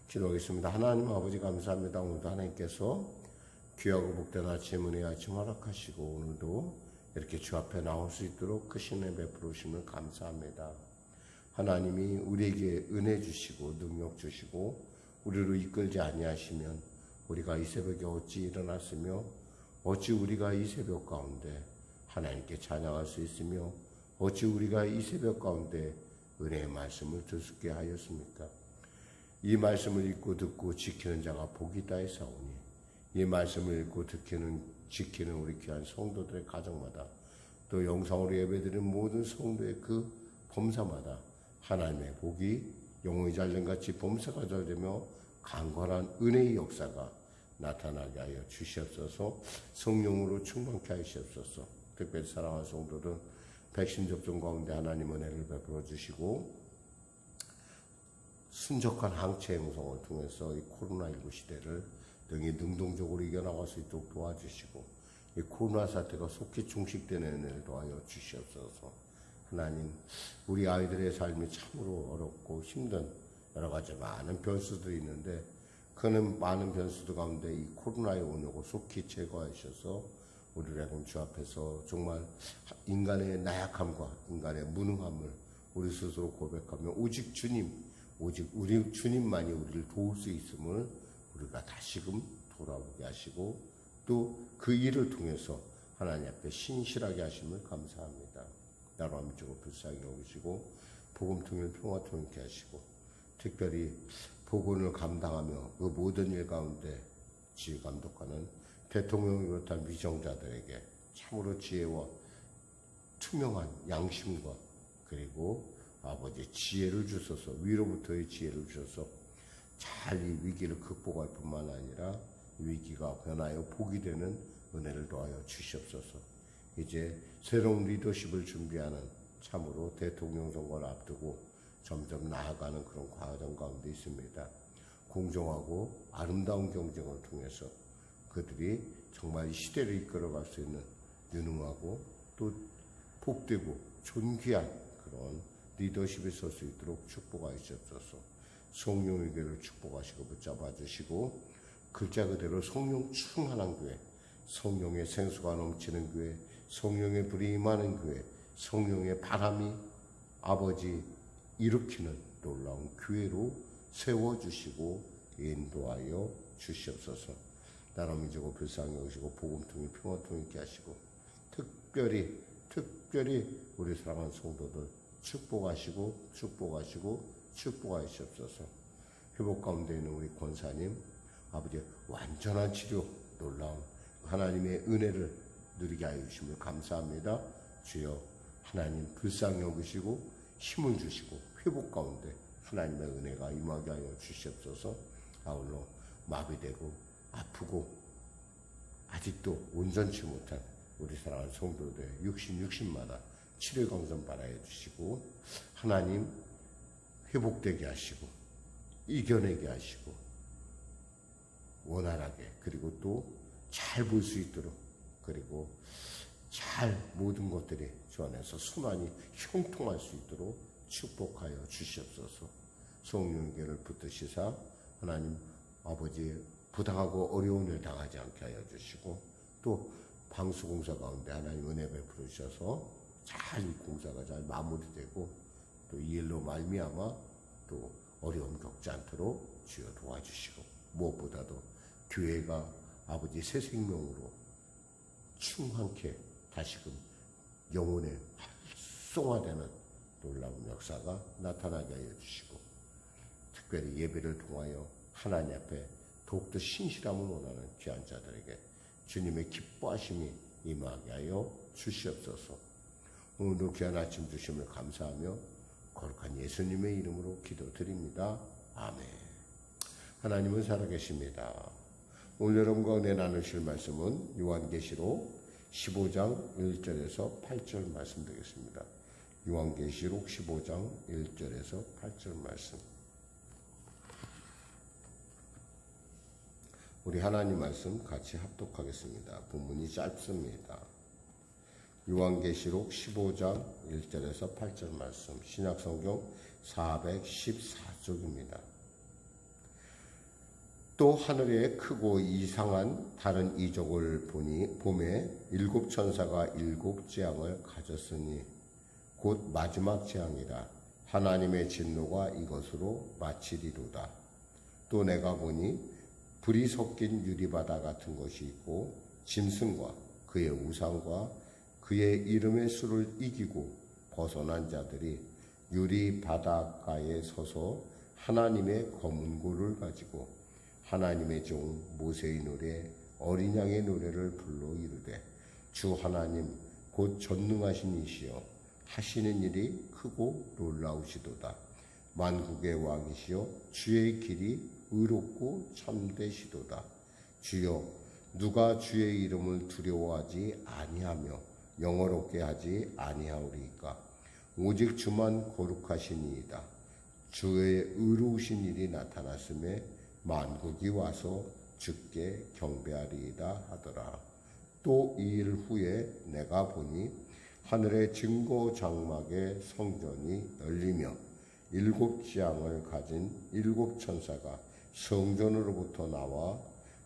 기도하겠습니다. 하나님 아버지 감사합니다. 오늘도 하나님께서 귀하고 복된 아침 은혜 아침 허락하시고 오늘도 이렇게 주 앞에 나올 수 있도록 크신 은혜 베풀으심을 감사합니다. 하나님이 우리에게 은혜 주시고 능력 주시고 우리로 이끌지 아니하시면 우리가 이 새벽에 어찌 일어났으며 어찌 우리가 이 새벽 가운데 하나님께 찬양할 수 있으며 어찌 우리가 이 새벽 가운데 은혜의 말씀을 들을 수 있게 하였습니까? 이 말씀을 읽고 듣고 지키는 자가 복이 있다하사오니 이 말씀을 읽고 지키는 우리 귀한 성도들의 가정마다 또 영상으로 예배드리는 모든 성도의 그 범사마다 하나님의 복이 영혼이 잘된같이 범사가 잘되며 강건한 은혜의 역사가 나타나게 하여 주시옵소서. 성령으로 충만케 하시옵소서. 특별히 사랑하는 성도들 백신 접종 가운데 하나님 은혜를 베풀어 주시고 순적한 항체 행성을 통해서 이 코로나19 시대를 등이 능동적으로 이겨나갈 수 있도록 도와주시고 이 코로나 사태가 속히 종식되는 은혜를 도와여 주시옵소서. 하나님, 우리 아이들의 삶이 참으로 어렵고 힘든 여러 가지 많은 변수들이 있는데 그 많은 변수들 가운데 이 코로나의 온역을 속히 제거하셔서 우리를 주 앞에서 정말 인간의 나약함과 인간의 무능함을 우리 스스로 고백하며 오직 우리 주님만이 우리를 도울 수 있음을 우리가 다시금 돌아보게 하시고 또 그 일을 통해서 하나님 앞에 신실하게 하심을 감사합니다. 나로 함께고 불쌍히 여기시고 복음 통일 평화 통일케 하시고 특별히 복원을 감당하며 그 모든 일 가운데 지휘 감독하는 대통령을 비롯한 위정자들에게 참으로 지혜와 투명한 양심과 그리고 아버지 지혜를 주셔서 위로부터의 지혜를 주셔서 잘 이 위기를 극복할 뿐만 아니라 위기가 변하여 복이 되는 은혜를 도와여 주시옵소서. 이제 새로운 리더십을 준비하는 참으로 대통령 선거를 앞두고 점점 나아가는 그런 과정 가운데 있습니다. 공정하고 아름다운 경쟁을 통해서 그들이 정말 이 시대를 이끌어갈 수 있는 유능하고 또 복되고 존귀한 그런 리더십에 설 수 있도록 축복하시옵소서. 성령의 교회를 축복하시고 붙잡아 주시고 글자 그대로 성령 충만한 교회, 성령의 생수가 넘치는 교회, 성령의 불이 임하는 교회, 성령의 바람이 아버지 일으키는 놀라운 교회로 세워주시고 인도하여 주시옵소서. 나라 민족을 불쌍히 여기시고 복음 통일 평화 통일케 하시고 특별히 우리 사랑하는 성도들 축복하시옵소서. 회복 가운데 있는 우리 권사님 아버지 완전한 치료 놀라운 하나님의 은혜를 누리게 하여 주심을 감사합니다. 주여 하나님 불쌍히 여기시고 힘을 주시고 회복 가운데 하나님의 은혜가 임하게 하여 주시옵소서. 아울러 마비되고 아프고 아직도 온전치 못한 우리 사랑하는 성도들 육신마다 치료 강선 받아야 주시고 하나님 회복되게 하시고 이겨내게 하시고 원활하게 그리고 또 잘 볼 수 있도록 그리고 잘 모든 것들이 주 안에서 순환이 형통할 수 있도록 축복하여 주시옵소서. 성령께를 붙드시사 하나님 아버지 부당하고 어려운 일 당하지 않게 하여 주시고 또 방수공사 가운데 하나님 은혜 베풀어 주셔서 잘 이 공사가 잘 마무리되고 또 이 일로 말미암아 또 어려움 겪지 않도록 주여 도와주시고 무엇보다도 교회가 아버지 새 생명으로 충만케 다시금 영혼의 활성화되는 놀라운 역사가 나타나게 하여 주시고 특별히 예배를 통하여 하나님 앞에 더욱더 신실함을 원하는 귀한 자들에게 주님의 기뻐하심이 임하게 하여 주시옵소서. 오늘도 귀한 아침 주심을 감사하며 거룩한 예수님의 이름으로 기도드립니다. 아멘. 하나님은 살아계십니다. 오늘 여러분과 은혜 나누실 말씀은 요한계시록 15장 1절에서 8절 말씀 되겠습니다. 요한계시록 15장 1절에서 8절 말씀. 우리 하나님 말씀 같이 합독하겠습니다. 본문이 짧습니다. 요한계시록 15장 1절에서 8절 말씀 신약성경 414쪽입니다. 또 하늘에 크고 이상한 다른 이적을 보니 봄에 7천사가 7재앙을 가졌으니 곧 마지막 재앙이라. 하나님의 진노가 이것으로 마치리로다. 또 내가 보니 불이 섞인 유리바다 같은 것이 있고 짐승과 그의 우상과 그의 이름의 수를 이기고 벗어난 자들이 유리 바닷가에 서서 하나님의 검은고를 가지고 하나님의 종 모세의 노래 어린 양의 노래를 불러 이르되 주 하나님 곧 전능하신 이시여 하시는 일이 크고 놀라우시도다. 만국의 왕이시여 주의 길이 의롭고 참되시도다. 주여 누가 주의 이름을 두려워하지 아니하며 영어롭게 하지 아니하오리이까. 오직 주만 거룩하시니이다. 주의 의로우신 일이 나타났음에 만국이 와서 주께 경배하리이다 하더라. 또 이 일 후에 내가 보니 하늘의 증거 장막의 성전이 열리며 7재앙을 가진 7천사가 성전으로부터 나와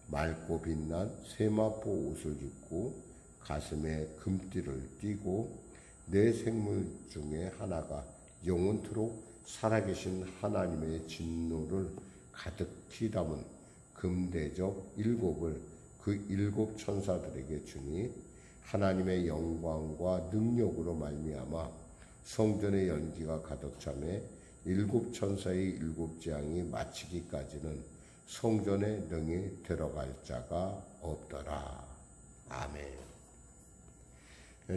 맑고 빛난 세마포 옷을 입고 가슴에 금띠를 띠고 네 생물 중에 하나가 영원토록 살아계신 하나님의 진노를 가득히 담은 금대접 7을 그 7천사들에게 주니 하나님의 영광과 능력으로 말미암아 성전의 연기가 가득 차매 7천사의 7재앙이 마치기까지는 성전에 능히 들어갈 자가 없더라. 아멘.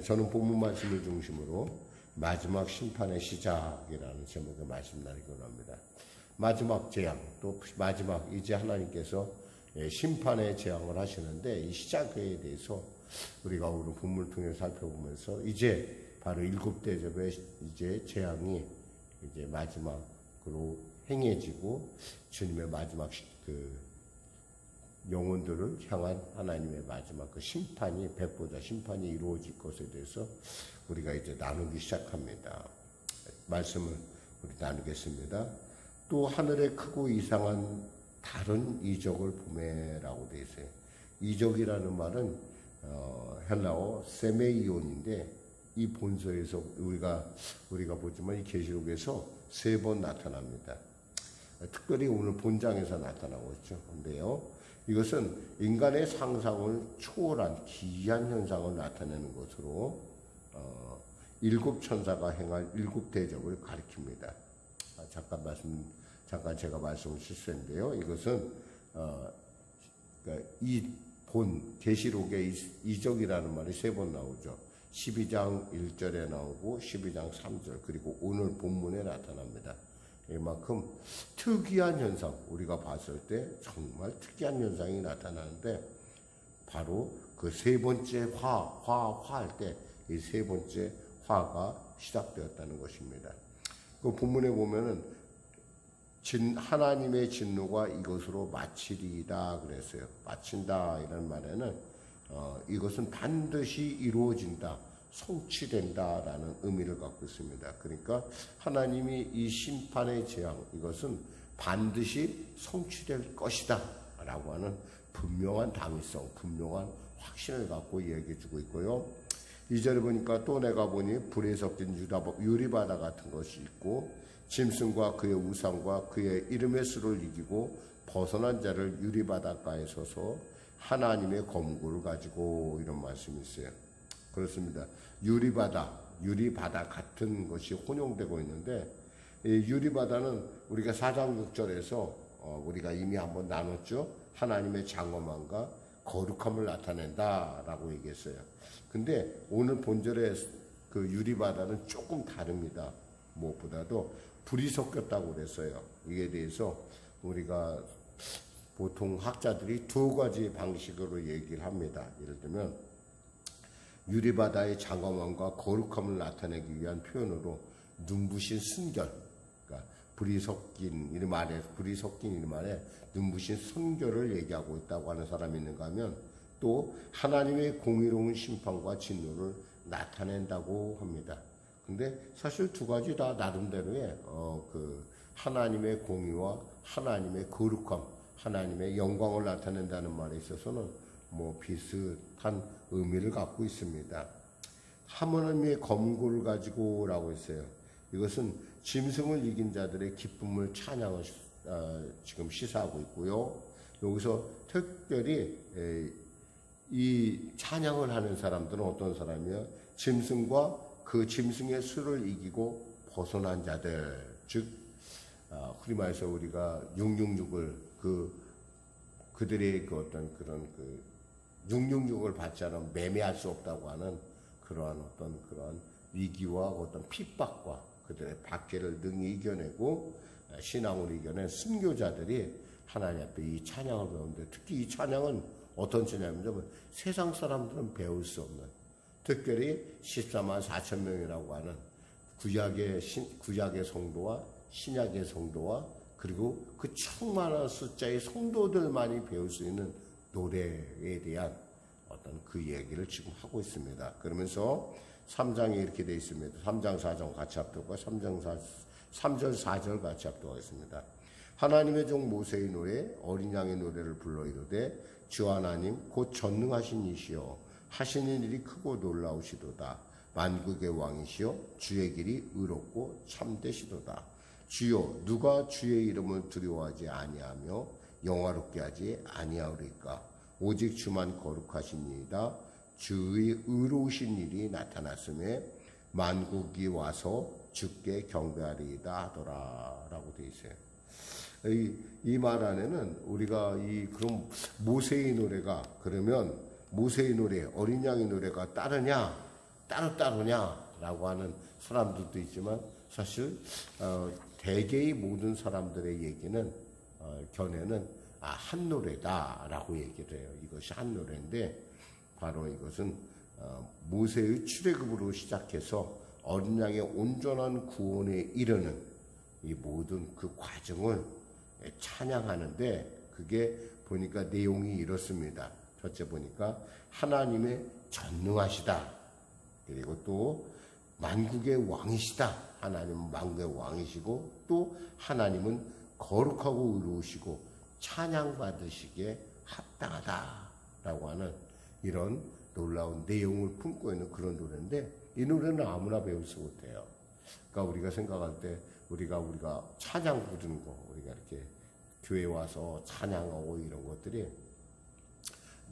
저는 본문 말씀을 중심으로 마지막 심판의 시작이라는 제목의 말씀 나누곤 합니다. 마지막 재앙, 또 마지막 이제 하나님께서 심판의 재앙을 하시는데 이 시작에 대해서 우리가 오늘 본문을 통해 살펴보면서 이제 바로 7대접의 이제 재앙이 이제 마지막으로 행해지고 주님의 마지막 그 영혼들을 향한 하나님의 마지막 그 심판이 백보자 심판이 이루어질 것에 대해서 우리가 이제 나누기 시작합니다. 말씀을 우리 나누겠습니다. 또 하늘에 크고 이상한 다른 이적을 보매라고 되어 있어요. 이적이라는 말은 헬라어 세메이온인데 이 본서에서 우리가 보지만 이 계시록에서 3번 나타납니다. 특별히 오늘 본장에서 나타나고 있죠. 근데요, 이것은 인간의 상상을 초월한 기이한 현상을 나타내는 것으로 7천사가 행할 7대접을 가리킵니다. 잠깐 제가 말씀을 실수했는데요. 이것은 그러니까 이 본 계시록의 이적이라는 말이 3번 나오죠. 12장 1절에 나오고 12장 3절 그리고 오늘 본문에 나타납니다. 이만큼 특이한 현상, 우리가 봤을 때 정말 특이한 현상이 나타나는데 바로 그 3번째 화할 때 이 3번째 화가 시작되었다는 것입니다. 그 본문에 보면은 하나님의 진노가 이것으로 마치리이다 그랬어요. 마친다 이런 말에는 이것은 반드시 이루어진다, 성취된다라는 의미를 갖고 있습니다. 그러니까 하나님이 이 심판의 재앙, 이것은 반드시 성취될 것이다 라고 하는 분명한 당위성, 분명한 확신을 갖고 이야기해 주고 있고요. 2절에 보니까 또 내가 보니 불에 섞인 유리바다 같은 것이 있고 짐승과 그의 우상과 그의 이름의 수를 이기고 벗어난 자를 유리바닷가에 서서 하나님의 검구를 가지고 이런 말씀이 있어요. 그렇습니다. 유리바다 같은 것이 혼용되고 있는데 이 유리바다는 우리가 4장 6절에서 우리가 이미 한번 나눴죠. 하나님의 장엄함과 거룩함을 나타낸다라고 얘기했어요. 근데 오늘 본절의 그 유리바다는 조금 다릅니다. 무엇보다도 불이 섞였다고 그랬어요. 이에 대해서 우리가 보통 학자들이 2가지 방식으로 얘기를 합니다. 예를 들면 유리바다의 장엄함과 거룩함을 나타내기 위한 표현으로 눈부신 순결, 그러니까 불이 섞인 이름 안에 눈부신 순결을 얘기하고 있다고 하는 사람이 있는가 하면 또 하나님의 공의로운 심판과 진노를 나타낸다고 합니다. 근데 사실 2가지 다 나름대로의 그 하나님의 공의와 하나님의 거룩함, 하나님의 영광을 나타낸다는 말에 있어서는 뭐 비슷한 의미를 갖고 있습니다. 하나님의 검고를 가지고라고 했어요. 이것은 짐승을 이긴 자들의 기쁨을 찬양을 지금 시사하고 있고요. 여기서 특별히 이 찬양을 하는 사람들은 어떤 사람이요? 짐승과 그 짐승의 수를 이기고 벗어난 자들, 즉 흔히 말해서 우리가 666을 그들의 그 어떤 그런 666을 받지 않으면 매매할 수 없다고 하는 그러한 위기와 어떤 핍박과 그들의 박해를 능히 이겨내고 신앙으로 이겨낸 순교자들이 하나님 앞에 이 찬양을 배우는데, 특히 이 찬양은 어떤 찬양이냐면 세상 사람들은 배울 수 없는, 특별히 14만 4천 명이라고 하는 구약의 성도와 신약의 성도와 그리고 그 충만한 숫자의 성도들만이 배울 수 있는 노래에 대한 어떤 그 얘기를 지금 하고 있습니다. 그러면서 3장에 이렇게 되어 있습니다. 3장 4장 같이 합독과 3절 4절 같이 합독하겠습니다. 하나님의 종 모세의 노래 어린 양의 노래를 불러 이르되 주 하나님 곧 전능하신 이시여 하시는 일이 크고 놀라우시도다. 만국의 왕이시여 주의 길이 의롭고 참되시도다. 주여 누가 주의 이름을 두려워하지 아니하며 영화롭게 하지 아니하오리까. 오직 주만 거룩하시니이다. 주의 의로우신 일이 나타났음에 만국이 와서 주께 경배하리이다 하더라 라고 되어 있어요. 이 말 안에는 우리가 그럼 모세의 노래가, 그러면 모세의 노래, 어린 양의 노래가 따로냐 라고 하는 사람들도 있지만, 사실 대개의 모든 사람들의 얘기는 견해는 한 노래다 라고 얘기를 해요. 이것이 한 노래인데, 바로 이것은 모세의 출애굽으로 시작해서 어린 양의 온전한 구원에 이르는 이 모든 그 과정을 찬양하는데, 그게 보니까 내용이 이렇습니다. 첫째 보니까 하나님의 전능하시다. 그리고 또 만국의 왕이시다. 하나님은 만국의 왕이시고 또 하나님은 거룩하고 의로우시고 찬양받으시기에 합당하다라고 하는 이런 놀라운 내용을 품고 있는 그런 노래인데, 이 노래는 아무나 배울 수 못해요. 그러니까 우리가 생각할 때 우리가 찬양 부르는 거, 우리가 이렇게 교회 와서 찬양하고 이런 것들이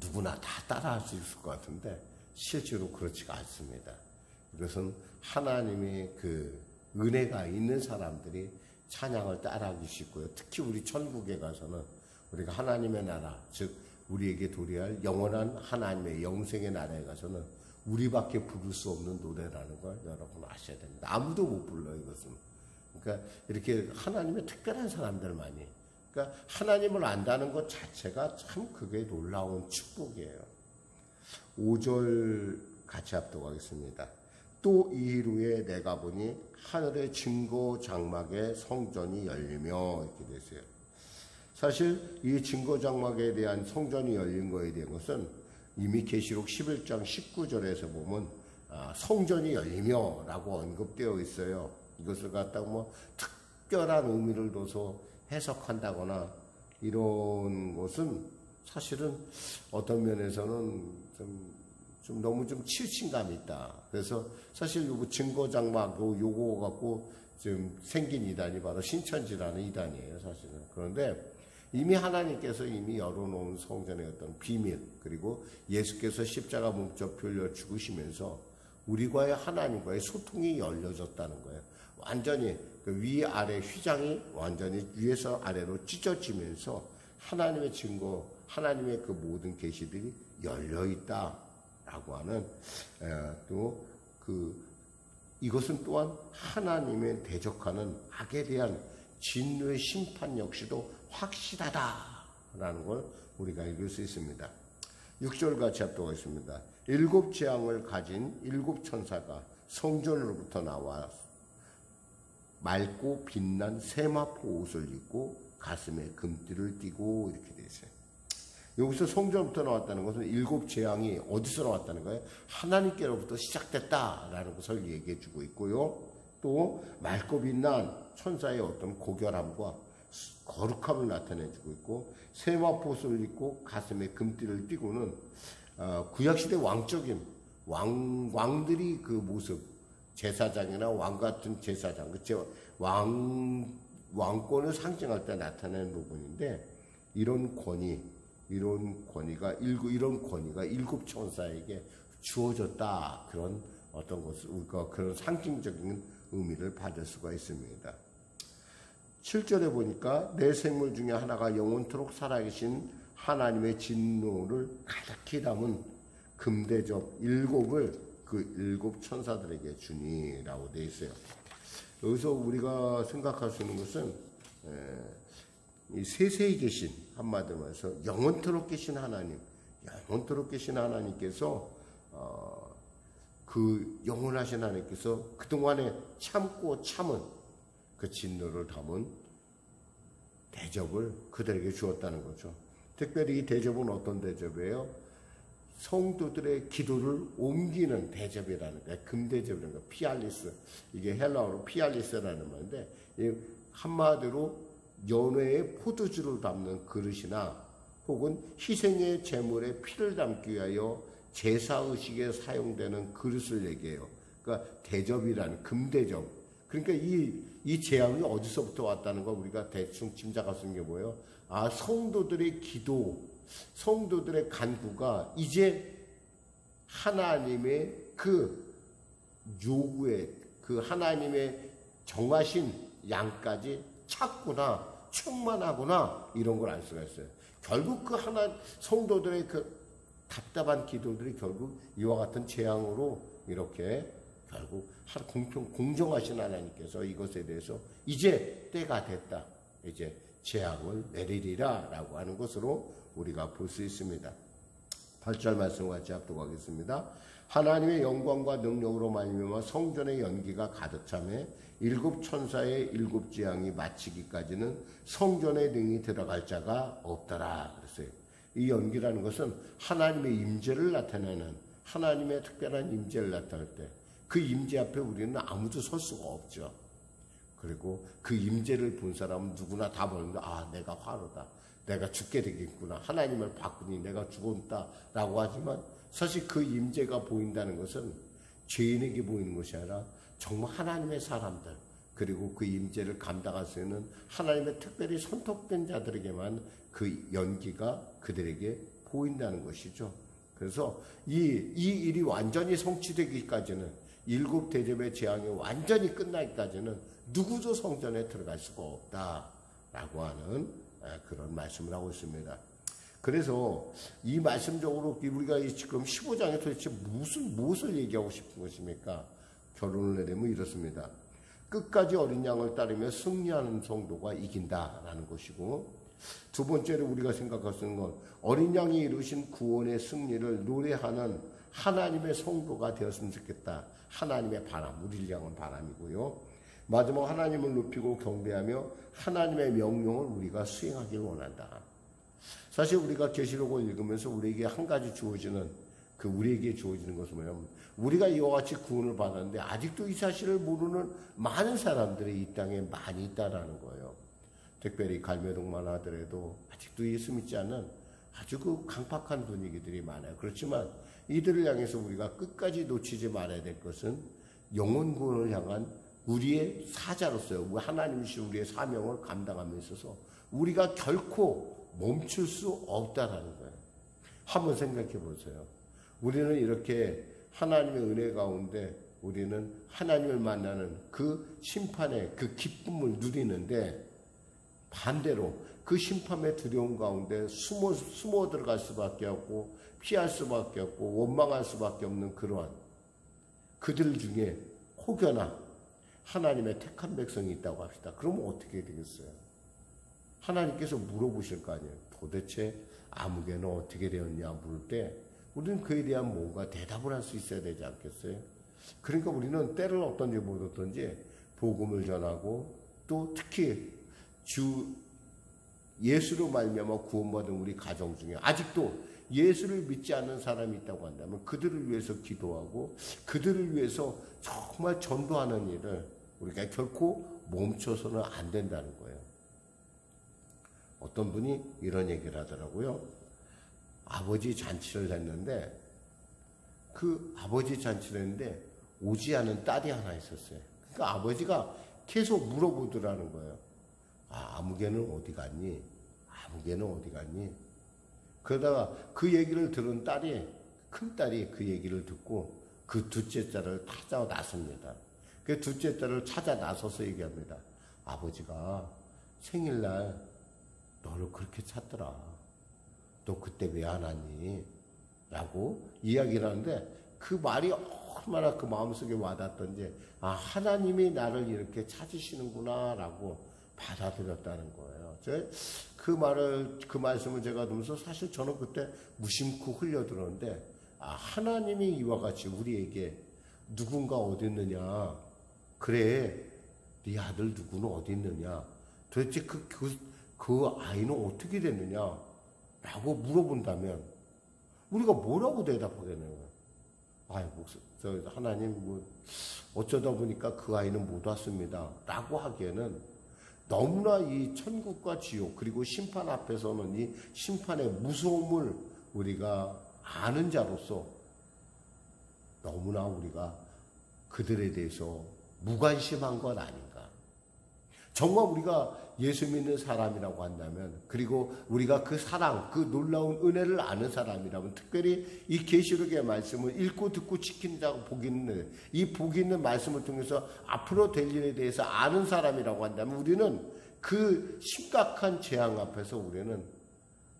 누구나 다 따라할 수 있을 것 같은데 실제로 그렇지가 않습니다. 이것은 하나님의 그 은혜가 있는 사람들이 찬양을 따라하기 쉽고요. 특히 우리 천국에 가서는 우리가 하나님의 나라, 즉 우리에게 도래할 영원한 하나님의 영생의 나라에 가서는 우리밖에 부를 수 없는 노래라는 걸 여러분 아셔야 됩니다. 아무도 못 불러요, 이것은. 그러니까 이렇게 하나님의 특별한 사람들만이, 그러니까 하나님을 안다는 것 자체가 참 그게 놀라운 축복이에요. 5절 같이 합독하겠습니다. 또 이일 후에 내가 보니 하늘의 증거 장막에 성전이 열리며, 이렇게 됐어요. 사실 이 증거 장막에 대한 성전이 열린 거에 대한 것은 이미 계시록 11장 19절에서 보면 성전이 열리며 라고 언급되어 있어요. 이것을 갖다가 뭐 특별한 의미를 둬서 해석한다거나 이런 것은 사실은 어떤 면에서는 좀 너무 치우침감이 있다. 그래서 사실 요 증거 장막 요거 갖고 지금 생긴 이단이 바로 신천지라는 이단이에요, 사실은. 그런데 이미 하나님께서 이미 열어놓은 성전의 어떤 비밀, 그리고 예수께서 십자가 목적표를 죽으시면서 우리과의 하나님과의 소통이 열려졌다는 거예요. 완전히 그 위아래 휘장이 완전히 위에서 아래로 찢어지면서 하나님의 증거, 하나님의 그 모든 계시들이 열려있다라고 하는, 또 이것은 또한 하나님의 대적하는 악에 대한 진노의 심판 역시도 확실하다라는 걸 우리가 읽을 수 있습니다. 6절 같이 합독하겠습니다. 7 재앙을 가진 7 천사가 성전으로부터 나와 맑고 빛난 세마포 옷을 입고 가슴에 금띠를 띠고, 이렇게 되어 있어요. 여기서 성전부터 나왔다는 것은 7 재앙이 어디서 나왔다는 거예요? 하나님께로부터 시작됐다라는 것을 얘기해 주고 있고요. 또 맑고 빛난 천사의 어떤 고결함과 거룩함을 나타내주고 있고, 세마포스를 입고 가슴에 금띠를 띠고는 구약시대 왕적인 왕들이 그 모습, 제사장이나 왕 같은 제사장, 그쵸? 왕권을 상징할 때 나타내는 부분인데, 이런 권위가 일곱 천사에게 주어졌다. 그런 어떤 것을, 우리가 그런 상징적인 의미를 받을 수가 있습니다. 7절에 보니까 내 생물 중에 하나가 영원토록 살아계신 하나님의 진노를 가득히 담은 금대접 일곱을 그 일곱 천사들에게 주니라고 되어 있어요. 여기서 우리가 생각할 수 있는 것은 이 세세히 계신, 한마디로 말해서 영원토록 계신 하나님, 영원토록 계신 하나님께서 그 영원하신 하나님께서 그동안에 참고 참은 그 진노를 담은 대접을 그들에게 주었다는 거죠. 특별히 이 대접은 어떤 대접이에요? 성도들의 기도를 옮기는 대접이라는 거예요. 금대접이라는 거예요. 피알리스. 이게 헬라어로 피알리스라는 말인데, 한마디로 연회의 포도주를 담는 그릇이나 혹은 희생의 제물에 피를 담기 위하여 제사의식에 사용되는 그릇을 얘기해요. 그러니까 대접이라는, 금대접. 그러니까 이 재앙이 어디서부터 왔다는 걸 우리가 대충 짐작할 수 있는 게 뭐예요? 성도들의 기도, 성도들의 간구가 이제 하나님의 그 요구에, 그 하나님의 정하신 양까지 찾구나, 충만하구나, 이런 걸 알 수가 있어요. 결국 그 성도들의 그 답답한 기도들이 결국 이와 같은 재앙으로 이렇게 결국 공정하신 하나님께서 이것에 대해서 이제 때가 됐다, 이제 재앙을 내리리라 라고 하는 것으로 우리가 볼 수 있습니다. 8절 말씀과 같이 합독하겠습니다. 하나님의 영광과 능력으로 말미암아 성전의 연기가 가득 차매 일곱 천사의 일곱 재앙이 마치기까지는 성전에 능히 들어갈 자가 없더라 그랬어요. 이 연기라는 것은 하나님의 임재를 나타내는, 하나님의 특별한 임재를 나타낼 때 그 임재 앞에 우리는 아무도 설 수가 없죠. 그리고 그 임재를 본 사람은 누구나 다 보는데, 내가 화로다, 내가 죽게 되겠구나, 하나님을 바꾸니 내가 죽었다 라고 하지만, 사실 그 임재가 보인다는 것은 죄인에게 보이는 것이 아니라 정말 하나님의 사람들, 그리고 그 임재를 감당할 수 있는 하나님의 특별히 선택된 자들에게만 그 연기가 그들에게 보인다는 것이죠. 그래서 이 일이 완전히 성취되기까지는, 일곱 대접의 재앙이 완전히 끝나기까지는 누구도 성전에 들어갈 수가 없다라고 하는 그런 말씀을 하고 있습니다. 그래서 이 말씀적으로 우리가 지금 15장에 도대체 무엇을 얘기하고 싶은 것입니까? 결론을 내리면 이렇습니다. 끝까지 어린 양을 따르며 승리하는 성도가 이긴다라는 것이고, 두 번째로 우리가 생각할 수 있는 건 어린 양이 이루신 구원의 승리를 노래하는 하나님의 성도가 되었으면 좋겠다. 하나님의 바람, 우리를 향한 바람이고요. 마지막 하나님을 높이고 경배하며 하나님의 명령을 우리가 수행하길 원한다. 사실 우리가 계시록을 읽으면서 우리에게 한 가지 주어지는, 우리에게 주어지는 것은 뭐냐면, 우리가 이와 같이 구원을 받았는데 아직도 이 사실을 모르는 많은 사람들이 이 땅에 많이 있다라는 거예요. 특별히 갈매동만 하더라도 아직도 예수 믿지 않는 아주 그 강팍한 분위기들이 많아요. 그렇지만 이들을 향해서 우리가 끝까지 놓치지 말아야 될 것은 영혼 구원을 향한 우리의 사자로서요, 하나님이신 우리의 사명을 감당함에 있어서 우리가 결코 멈출 수 없다라는 거예요. 한번 생각해 보세요. 우리는 이렇게 하나님의 은혜 가운데 우리는 하나님을 만나는 그 심판의 그 기쁨을 누리는데, 반대로 그 심판의 두려움 가운데 숨어 들어갈 수밖에 없고 피할 수밖에 없고 원망할 수밖에 없는 그러한 그들 중에 혹여나 하나님의 택한 백성이 있다고 합시다. 그러면 어떻게 되겠어요? 하나님께서 물어보실 거 아니에요. 도대체 아무개는 어떻게 되었냐 물을 때 우리는 그에 대한 뭔가 대답을 할 수 있어야 되지 않겠어요? 그러니까 우리는 때를 어떤지 모르든지 복음을 전하고, 또 특히 예수로 말미암아 구원받은 우리 가정 중에 아직도 예수를 믿지 않는 사람이 있다고 한다면 그들을 위해서 기도하고 그들을 위해서 정말 전도하는 일을 우리가 결코 멈춰서는 안 된다는 거예요. 어떤 분이 이런 얘기를 하더라고요. 아버지 잔치를 했는데 그 아버지 잔치를 했는데 오지 않은 딸이 하나 있었어요. 그러니까 아버지가 계속 물어보더라는 거예요. 아무개는 어디 갔니? 아무개는 어디 갔니? 그러다가 그 얘기를 들은 큰 딸이 그 얘기를 듣고 그 둘째 딸을 찾아 나섭니다. 그 둘째 딸을 찾아 나서서 얘기합니다. 아버지가 생일날 너를 그렇게 찾더라. 너 그때 왜 안 왔니? 라고 이야기를 하는데 그 말이 얼마나 그 마음속에 와닿던지 하나님이 나를 이렇게 찾으시는구나 라고 받아들였다는 거예요. 그 말씀을 제가 들으면서 사실 저는 그때 무심코 흘려들었는데 하나님이 이와 같이 우리에게 누군가 어디 있느냐, 그래 네 아들 누구는 어디 있느냐, 도대체 그 아이는 어떻게 됐느냐 라고 물어본다면 우리가 뭐라고 대답하겠냐고요. 하나님 어쩌다 보니까 그 아이는 못 왔습니다 라고 하기에는 너무나 이 천국과 지옥 그리고 심판 앞에서는 이 심판의 무서움을 우리가 아는 자로서 너무나 우리가 그들에 대해서 무관심한 것 아닌가. 정말 우리가 예수 믿는 사람이라고 한다면, 그리고 우리가 그 사랑, 그 놀라운 은혜를 아는 사람이라면, 특별히 이 계시록의 말씀을 읽고 듣고 지키는 자가 복이 있는, 이 복이 있는 말씀을 통해서 앞으로 될 일에 대해서 아는 사람이라고 한다면, 우리는 그 심각한 재앙 앞에서 우리는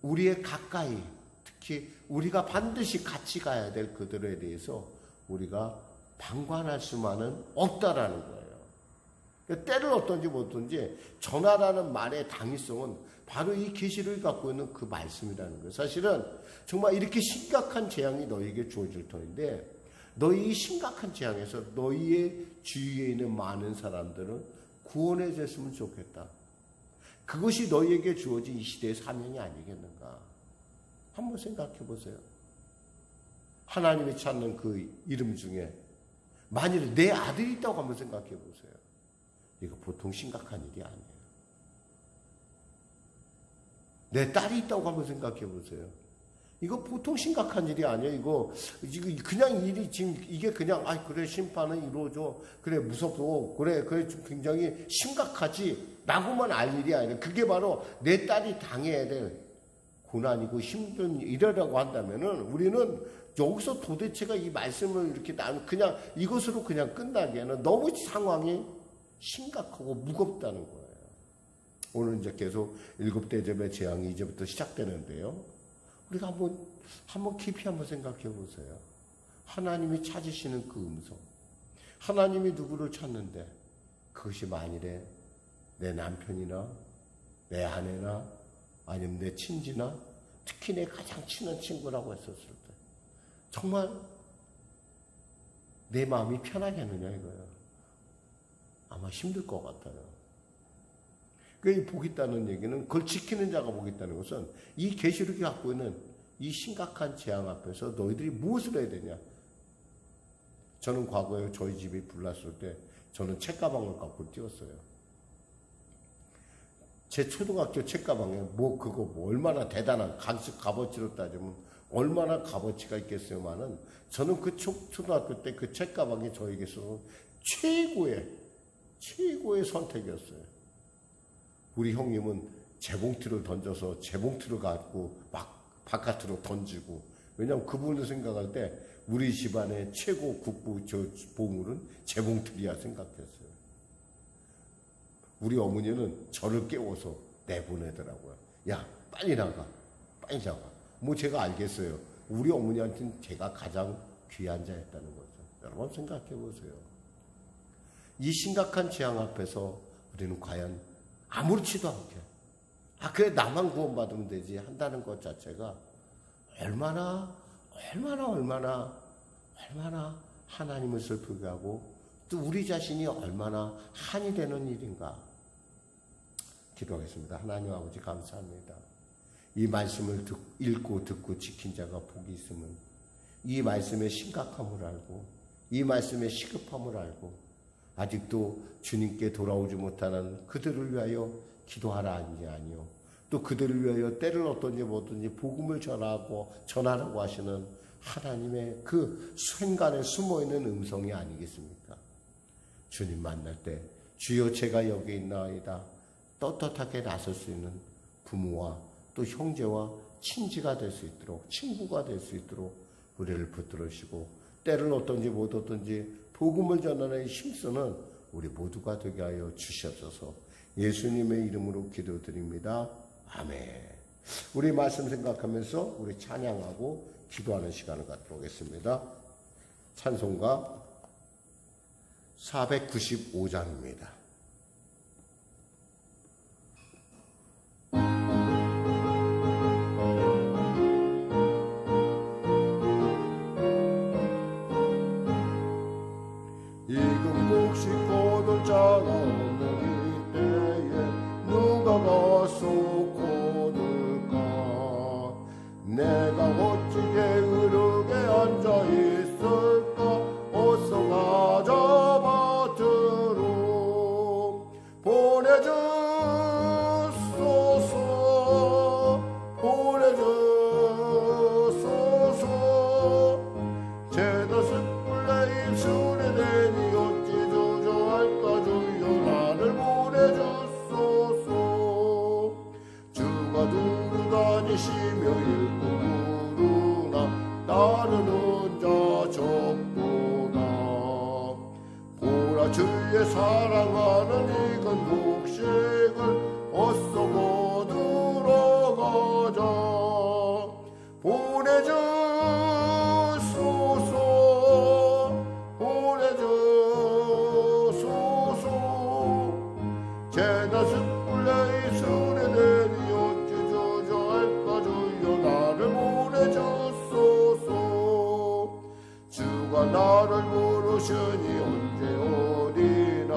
우리의 가까이, 특히 우리가 반드시 같이 가야 될 그들에 대해서 우리가 방관할 수만은 없다라는 거예요. 때를 어떤지 못든지 전하라는 말의 당위성은 바로 이 계시를 갖고 있는 그 말씀이라는 거예요. 사실은 정말 이렇게 심각한 재앙이 너희에게 주어질 터인데, 너희 이 심각한 재앙에서 너희의 주위에 있는 많은 사람들은 구원해졌으면 좋겠다. 그것이 너희에게 주어진 이 시대의 사명이 아니겠는가. 한번 생각해 보세요. 하나님이 찾는 그 이름 중에 만일 내 아들이 있다고 한번 생각해 보세요. 이거 보통 심각한 일이 아니에요. 내 딸이 있다고 한번 생각해 보세요. 이거 보통 심각한 일이 아니에요. 이거 그냥 일이 지금 이게 그냥 그래 심판은 이루어져. 그래 무섭고 그래 좀 굉장히 심각하지 라고만 알 일이 아니에요. 그게 바로 내 딸이 당해야 될 고난이고 힘든 일이라고 한다면은 우리는 여기서 도대체가 이 말씀을 이렇게 그냥 이것으로 그냥 끝나기에는 너무 상황이 심각하고 무겁다는 거예요. 오늘 이제 계속 7대접의 재앙이 이제부터 시작되는데요. 우리가 한번 깊이 한번 생각해 보세요. 하나님이 찾으시는 그 음성. 하나님이 누구를 찾는데 그것이 만일에 내 남편이나 내 아내나 아니면 내 친지나 특히 내 가장 친한 친구라고 했었을 때 정말 내 마음이 편하겠느냐 이거예요. 아마 힘들 것 같아요. 그 복 있다는 얘기는 그걸 지키는 자가 복 있다는 것은 이 계시록이 갖고 있는 이 심각한 재앙 앞에서 너희들이 무엇을 해야 되냐. 저는 과거에 저희 집이 불났을 때 저는 책가방을 갖고 뛰었어요. 제 초등학교 책가방에 그거 얼마나 대단한 값어치로 따지면 얼마나 값어치가 있겠어요만은 저는 그 초등학교 때 그 책가방이 저에게서 최고의 선택이었어요. 우리 형님은 재봉틀을 던져서 재봉틀을 갖고 막 바깥으로 던지고, 왜냐하면 그분을 생각할 때 우리 집안의 최고 국부 보물은 재봉틀이야 생각했어요. 우리 어머니는 저를 깨워서 내보내더라고요. 야 빨리 나가. 제가 알겠어요. 우리 어머니한테는 제가 가장 귀한 자였다는 거죠. 여러분 생각해 보세요. 이 심각한 재앙 앞에서 우리는 과연 아무렇지도 않게 그래 나만 구원받으면 되지 한다는 것 자체가 얼마나 하나님을 슬프게 하고 또 우리 자신이 얼마나 한이 되는 일인가. 기도하겠습니다. 하나님 아버지 감사합니다. 이 말씀을 읽고 듣고 지킨 자가 복이 있으면 이 말씀의 심각함을 알고 이 말씀의 시급함을 알고 아직도 주님께 돌아오지 못하는 그들을 위하여 기도하라 하니 아니요. 또 또 그들을 위하여 때를 어떤지 뭐든지 복음을 전하라고 하시는 하나님의 그 생간에 숨어있는 음성이 아니겠습니까? 주님 만날 때 주여 제가 여기 있나이다 떳떳하게 나설 수 있는 부모와 또 형제와 친지가 될 수 있도록 친구가 될 수 있도록 우리를 붙들으시고 때를 어떤지 못 어떤지 복음을 전하는 힘쓰는 우리 모두가 되게 하여 주시옵소서. 예수님의 이름으로 기도드립니다. 아멘. 우리 말씀 생각하면서 우리 찬양하고 기도하는 시간을 갖도록 하겠습니다. 찬송가 495장입니다. 익은 곡식 거둘자가 없는 이때에 누가 가서 거둘까. 내가 어찌 게으르게 앉아있을까. 어서 가자 밭으로 보내주소서 보내주소서. 죄다 숯불에 입술에 대니 어찌 주저할까. 주여 나를 보내주소서. 주가 두루 다니시며 읽고 부르나 따르는 자 적도다. 보라 주의 사랑하는 익은 곡식을 어서 거두러 가자. 보내주소서 보내주소서. 죄다 숯불에 입술에 대니 어찌 주저할까. 주여 나를 보내주소서. 주가 나를 부르시니 언제 어디나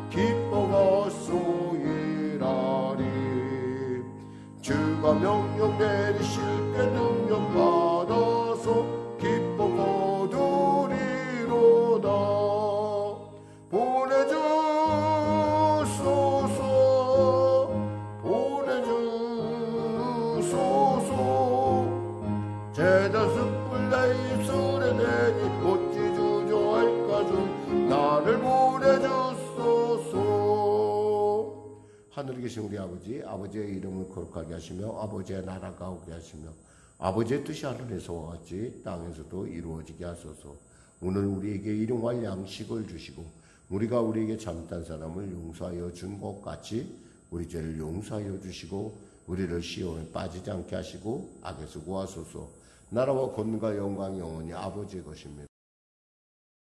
기뻐가 소일하리. 주가 명령 내리실 때 능력 받아서 기뻐 거두리로다. 보내주소서 보내주소서. 죄다 숯불 내 입술에 대니 어찌 주저할까. 주 나를 보내주소서. 하늘에 계신 우리 아버지, 아버지의 이름을 거룩하게 하시며 아버지의 나라가 오게 하시며 아버지의 뜻이 하늘에서와 같이 땅에서도 이루어지게 하소서. 오늘 우리에게 일용할 양식을 주시고 우리가 우리에게 잘못한 사람을 용서하여 준 것 같이 우리 죄를 용서하여 주시고 우리를 시험에 빠지지 않게 하시고 악에서 구하소서. 나라와 권능과 영광이 영원히 아버지의 것입니다.